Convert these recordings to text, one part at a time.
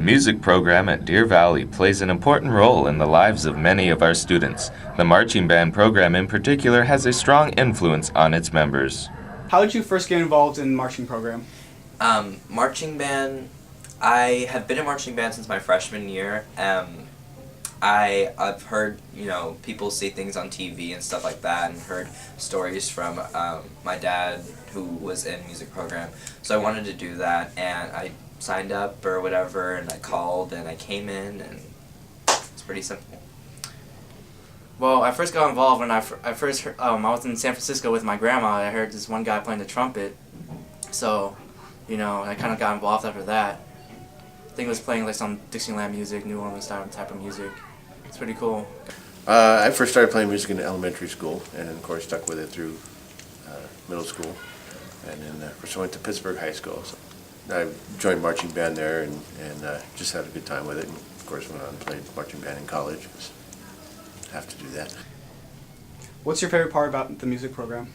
The music program at Deer Valley plays an important role in the lives of many of our students. The marching band program in particular has a strong influence on its members. How did you first get involved in the marching program? Marching band, I have been in marching band since my freshman year. I've heard, people see things on TV and stuff like that, and heard stories from my dad who was in music program. So I wanted to do that, and I signed up or whatever, and I called, and I came in, and it's pretty simple. Well, I first got involved when I first heard, I was in San Francisco with my grandma. I heard this one guy playing the trumpet, so, I kind of got involved after that. I think it was playing like some Dixieland music, New Orleans type of music. It's pretty cool. I first started playing music in elementary school, and then of course stuck with it through middle school, and then of course I went to Pittsburgh High School. So I joined marching band there, and just had a good time with it. And of course went on and played marching band in college, because I have to do that. What's your favorite part about the music program?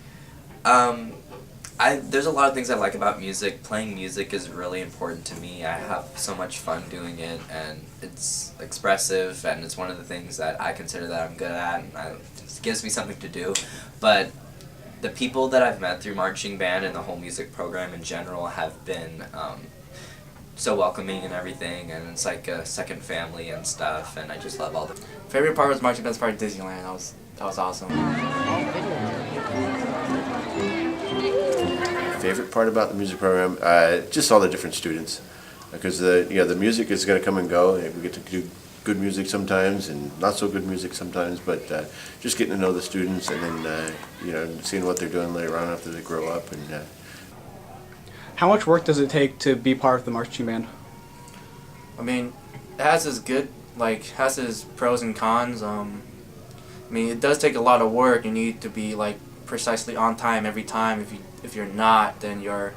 There's a lot of things I like about music. Playing music is really important to me. I have so much fun doing it, and it's expressive, and it's one of the things that I consider that I'm good at, and it gives me something to do. But the people that I've met through marching band and the whole music program in general have been so welcoming and everything, and it's like a second family and stuff, and I just love all the... Favorite part was marching band's part of Disneyland. That was awesome. Favorite part about the music program, just all the different students, because the music is going to come and go. We get to do good music sometimes and not so good music sometimes, but just getting to know the students, and then seeing what they're doing later on after they grow up. And How much work does it take to be part of the marching band? I mean, it has its pros and cons. It does take a lot of work. You need to be precisely on time every time. If you're not, then you're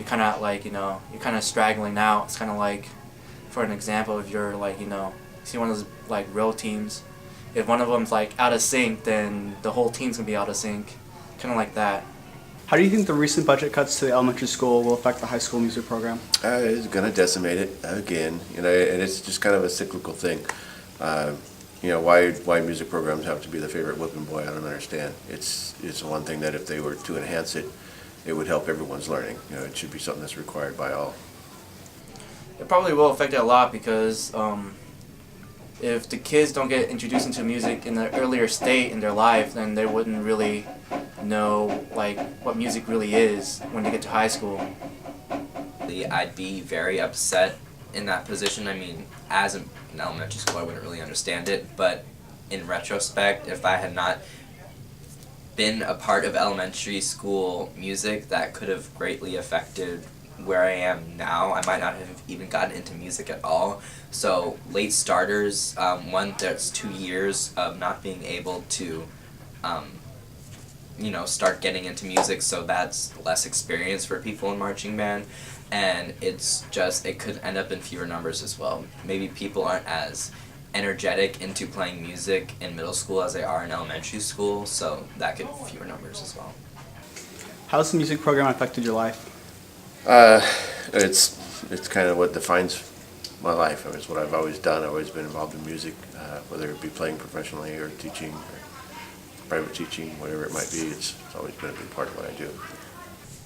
kind of you're kind of straggling out. It's kind of like, for an example, if you're see one of those row teams, if one of them's out of sync, then the whole team's gonna be out of sync, kind of like that. How do you think the recent budget cuts to the elementary school will affect the high school music program? it's going to decimate it again, and it's just kind of a cyclical thing. Why music programs have to be the favorite whipping boy, I don't understand. It's one thing that if they were to enhance it, it would help everyone's learning. It should be something that's required by all. It probably will affect it a lot, because if the kids don't get introduced into music in the earlier state in their life, then they wouldn't really know what music really is when they get to high school. I'd be very upset in that position. As an elementary school, I wouldn't really understand it, but in retrospect, if I had not been a part of elementary school music, that could have greatly affected where I am now. I might not have even gotten into music at all. So late starters, that's 2 years of not being able to start getting into music, so that's less experience for people in marching band, and it could end up in fewer numbers as well. Maybe people aren't as energetic into playing music in middle school as they are in elementary school, so that could fewer numbers as well. How has the music program affected your life? It's kind of what defines my life. It's what I've always done. I've always been involved in music, whether it be playing professionally or teaching or private teaching, whatever it might be. It's always been a big part of what I do.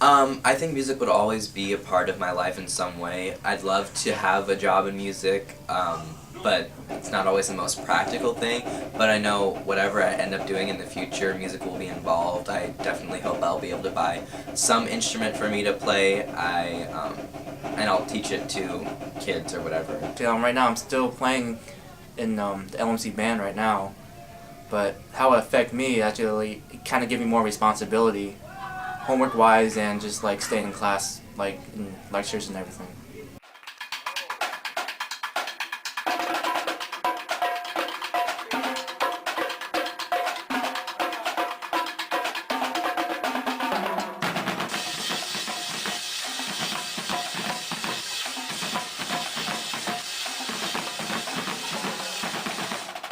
I think music would always be a part of my life in some way. I'd love to have a job in music, but it's not always the most practical thing. But I know whatever I end up doing in the future, music will be involved. I definitely hope I'll be able to buy some instrument for me to play. And I'll teach it to kids or whatever. Right now I'm still playing in the LMC band right now, but how it affect me, actually, it kind of give me more responsibility, homework-wise, and just staying in class, in lectures and everything.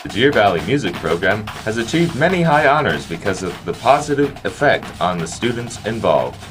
The Deer Valley Music Program has achieved many high honors because of the positive effect on the students involved.